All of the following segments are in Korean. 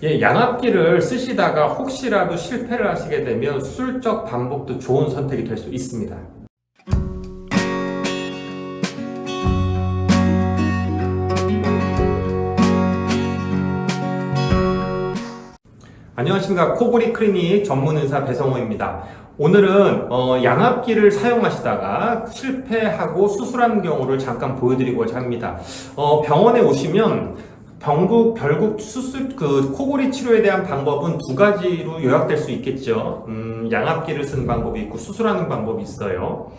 예, 양압기를 쓰시다가 혹시라도 실패를 하시게 되면 수술적 반복도 좋은 선택이 될 수 있습니다. 안녕하십니까. 코골이 클리닉 전문의사 배성호입니다. 오늘은 양압기를 사용하시다가 실패하고 수술한 경우를 잠깐 보여드리고자 합니다. 병원에 오시면 결국 수술, 코골이 치료에 대한 방법은 두 가지로 요약될 수 있겠죠. 양압기를 쓰는 방법이 있고 수술하는 방법이 있어요.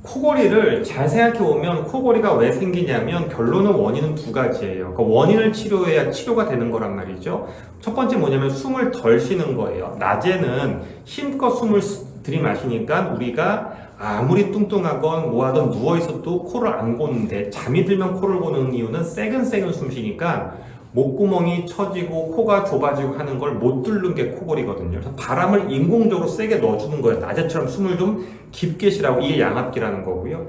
코골이를 잘 생각해 보면 코골이가 왜 생기냐면 결론은 원인은 두 가지예요. 그 원인을 치료해야 치료가 되는 거란 말이죠. 첫 번째 뭐냐면 숨을 덜 쉬는 거예요. 낮에는 힘껏 숨을 들이마시니까 우리가 아무리 뚱뚱하건 뭐하든 누워있어도 코를 안 고는데 잠이 들면 코를 고는 이유는 새근새근 숨 쉬니까 목구멍이 처지고 코가 좁아지고 하는 걸 못 뚫는 게 코골이거든요. 그래서 바람을 인공적으로 세게 넣어주는 거예요. 낮에처럼 숨을 좀 깊게 쉬라고. 이게 양압기라는 거고요.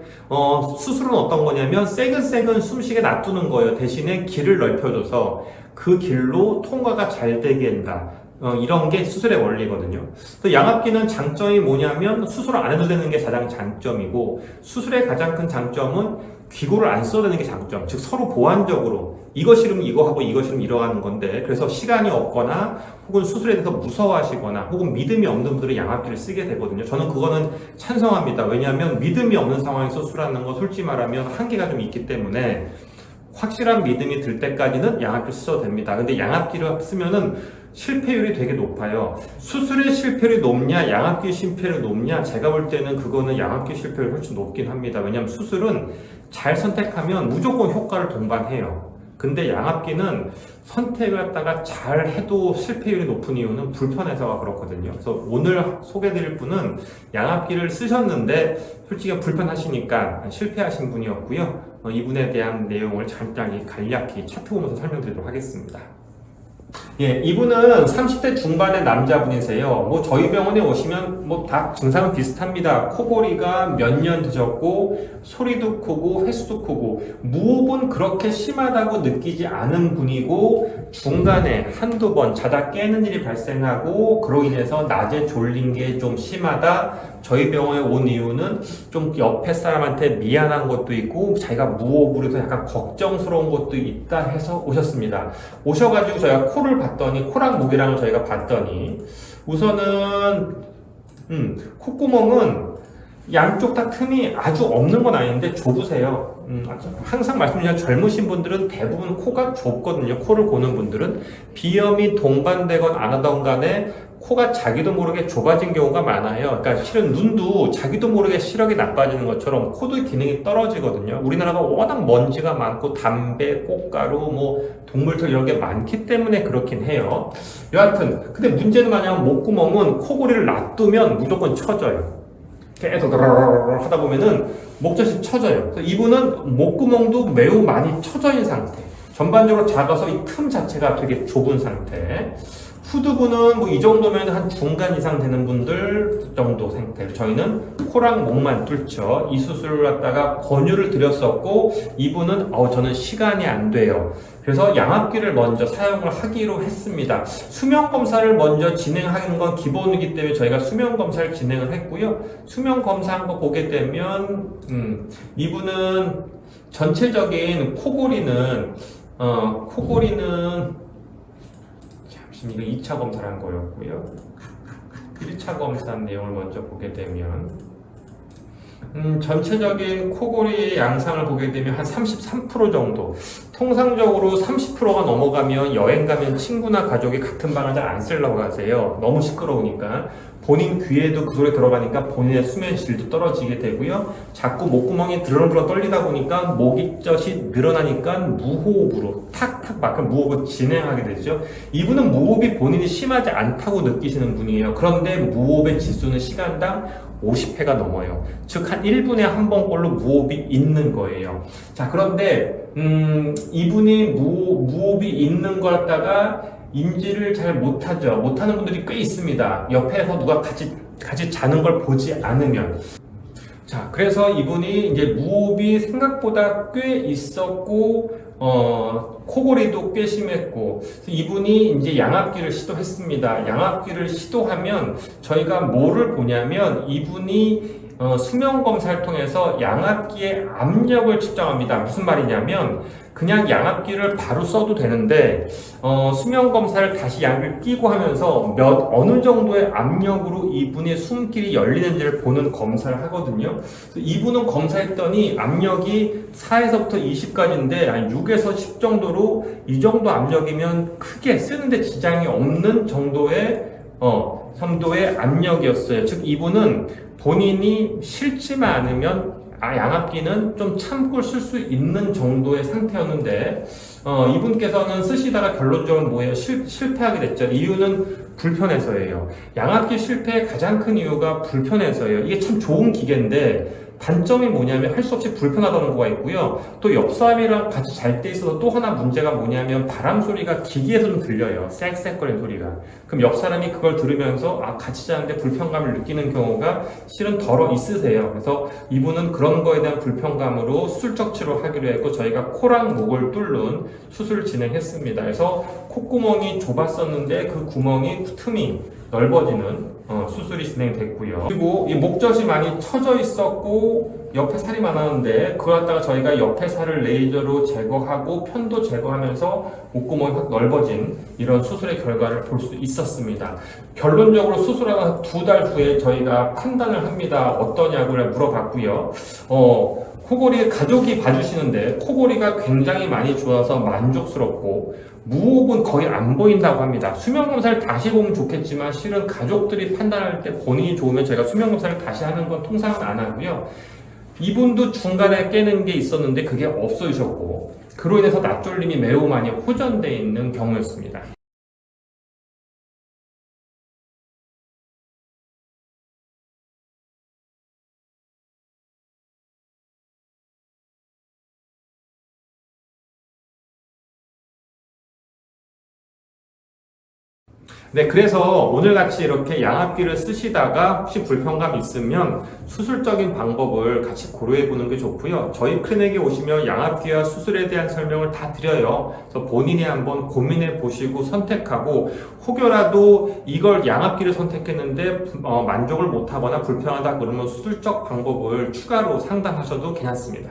수술은 어떤 거냐면 새근새근 숨쉬게 놔두는 거예요. 대신에 길을 넓혀줘서 그 길로 통과가 잘 되게 한다. 이런 게 수술의 원리거든요. 또 양압기는 장점이 뭐냐면 수술을 안 해도 되는 게 가장 장점이고, 수술의 가장 큰 장점은 기구를 안 써야 되는 게 장점. 즉 서로 보완적으로 이거 싫으면 이거 하고 이거 싫으면 이러 하는 건데, 그래서 시간이 없거나 혹은 수술에 대해서 무서워하시거나 혹은 믿음이 없는 분들은 양압기를 쓰게 되거든요. 저는 그거는 찬성합니다. 왜냐하면 믿음이 없는 상황에서 수술하는 건 솔직히 말하면 한계가 좀 있기 때문에 확실한 믿음이 들 때까지는 양압기를 쓰셔도 됩니다. 근데 양압기를 쓰면은 실패율이 되게 높아요. 수술의 실패율이 높냐, 양압기 실패율이 높냐, 제가 볼 때는 그거는 양압기 실패율이 훨씬 높긴 합니다. 왜냐하면 수술은 잘 선택하면 무조건 효과를 동반해요. 근데 양압기는 선택을 갖다가 잘 해도 실패율이 높은 이유는 불편해서가 그렇거든요. 그래서 오늘 소개드릴 분은 양압기를 쓰셨는데 솔직히 불편하시니까 실패하신 분이었고요. 이분에 대한 내용을 간략히 차트 보면서 설명드리도록 하겠습니다. 예, 이분은 30대 중반의 남자분이세요. 뭐 저희 병원에 오시면 뭐 다 증상은 비슷합니다. 코골이가 몇 년 드셨고 소리도 크고 횟수도 크고 무호흡은 그렇게 심하다고 느끼지 않은 분이고 중간에 한두 번 자다 깨는 일이 발생하고 그로 인해서 낮에 졸린 게 좀 심하다. 저희 병원에 온 이유는 좀 옆에 사람한테 미안한 것도 있고 자기가 무호흡으로 해서 약간 걱정스러운 것도 있다 해서 오셨습니다. 오셔가지고 저희가 코를 봤더니 코랑 목이랑을 저희가 봤더니 우선은 콧구멍은 양쪽 다 틈이 아주 없는 건 아닌데 좁으세요. 항상 말씀드리지만 젊으신 분들은 대부분 코가 좁거든요. 코를 고는 분들은 비염이 동반되건 안 하던 간에 코가 자기도 모르게 좁아진 경우가 많아요. 그러니까 실은 눈도 자기도 모르게 시력이 나빠지는 것처럼 코도 기능이 떨어지거든요. 우리나라가 워낙 먼지가 많고 담배, 꽃가루, 뭐 동물털 이런 게 많기 때문에 그렇긴 해요. 여하튼 근데 문제는 뭐냐면 목구멍은 코골이를 놔두면 무조건 처져요. 계속 하다 보면은 목젖이 처져요. 그래서 이분은 목구멍도 매우 많이 처져 있는 상태. 전반적으로 작아서 이 틈 자체가 되게 좁은 상태. 후두부는 뭐 이 정도면 한 중간 이상 되는 분들 정도 상태. 저희는 코랑 목만 뚫죠. 이 수술을 갖다가 권유를 드렸었고 이분은 저는 시간이 안 돼요. 그래서 양압기를 먼저 사용을 하기로 했습니다. 수면 검사를 먼저 진행하는 건 기본이기 때문에 저희가 수면 검사를 진행을 했고요. 수면 검사한 거 보게 되면 이분은 전체적인 코골이는 이거 2차 검사를 한 거였고요. 1차 검사한 내용을 먼저 보게 되면 전체적인 코골이 양상을 보게 되면 한 33% 정도. 통상적으로 30%가 넘어가면 여행 가면 친구나 가족이 같은 방을 잘 안 쓰려고 하세요. 너무 시끄러우니까. 본인 귀에도 그 소리 들어가니까 본인의 수면 질도 떨어지게 되고요. 자꾸 목구멍이 드렁드렁 떨리다 보니까 목입젖이 늘어나니까 무호흡으로 탁탁 막힌 무호흡을 진행하게 되죠. 이분은 무호흡이 본인이 심하지 않다고 느끼시는 분이에요. 그런데 무호흡의 지수는 시간당 50회가 넘어요. 즉 한 1분에 한 번꼴로 무호흡이 있는 거예요. 자, 그런데 이분이 무호흡이 있는 걸 갖다가 인지를 잘 못하죠. 못하는 분들이 꽤 있습니다. 옆에서 누가 같이 자는 걸 보지 않으면. 자, 그래서 이분이 이제 무호흡이 생각보다 꽤 있었고 코골이도 꽤 심했고, 이분이 이제 양압기를 시도했습니다. 양압기를 시도하면 저희가 뭐를 보냐면 이분이 수면 검사를 통해서 양압기의 압력을 측정합니다. 무슨 말이냐면 그냥 양압기를 바로 써도 되는데 수면 검사를 다시 약을 끼고 하면서 어느 정도의 압력으로 이분의 숨길이 열리는지를 보는 검사를 하거든요. 이분은 검사했더니 압력이 4에서부터 20까지인데 한 6에서 10 정도로 이 정도 압력이면 크게 쓰는데 지장이 없는 정도의 정도의 압력이었어요. 즉 이분은 본인이 싫지만 않으면 양압기는 좀 참고 쓸 수 있는 정도의 상태였는데 이분께서는 쓰시다가 결론적으로 뭐예요? 실패하게 됐죠. 이유는 불편해서예요. 양압기 실패의 가장 큰 이유가 불편해서예요. 이게 참 좋은 기계인데 단점이 뭐냐면 할 수 없이 불편하다는 거가 있고요. 또 옆 사람이랑 같이 잘 때 있어서 또 하나 문제가 뭐냐면 바람 소리가 기기에서 좀 들려요. 쌕쌕거리는 소리가. 그럼 옆 사람이 그걸 들으면서 같이 자는데 불편감을 느끼는 경우가 실은 덜어 있으세요. 그래서 이분은 그런 거에 대한 불편감으로 수술적 치료하기로 했고 저희가 코랑 목을 뚫는 수술을 진행했습니다. 그래서 콧구멍이 좁았었는데 그 구멍이 틈이 넓어지는 수술이 진행됐고요. 그리고 이 목젖이 많이 처져 있었고 옆에 살이 많았는데 그걸 갖다가 저희가 옆에 살을 레이저로 제거하고 편도 제거하면서 목구멍이 확 넓어진 이런 수술의 결과를 볼 수 있었습니다. 결론적으로 수술하고 2달 후에 저희가 판단을 합니다. 어떠냐고 물어봤고요. 코골이 가족이 봐주시는데 코골이가 굉장히 많이 좋아서 만족스럽고 무호흡은 거의 안 보인다고 합니다. 수면검사를 다시 보면 좋겠지만 실은 가족들이 판단할 때 본인이 좋으면 제가 수면검사를 다시 하는 건 통상은 안 하고요. 이분도 중간에 깨는 게 있었는데 그게 없어지셨고 그로 인해서 낯졸림이 매우 많이 호전되어 있는 경우였습니다. 네, 그래서 오늘같이 이렇게 양압기를 쓰시다가 혹시 불편감 있으면 수술적인 방법을 같이 고려해 보는 게 좋고요. 저희 클리닉에 오시면 양압기와 수술에 대한 설명을 다 드려요. 그래서 본인이 한번 고민해 보시고 선택하고 혹여라도 이걸 양압기를 선택했는데 만족을 못하거나 불편하다 그러면 수술적 방법을 추가로 상담하셔도 괜찮습니다.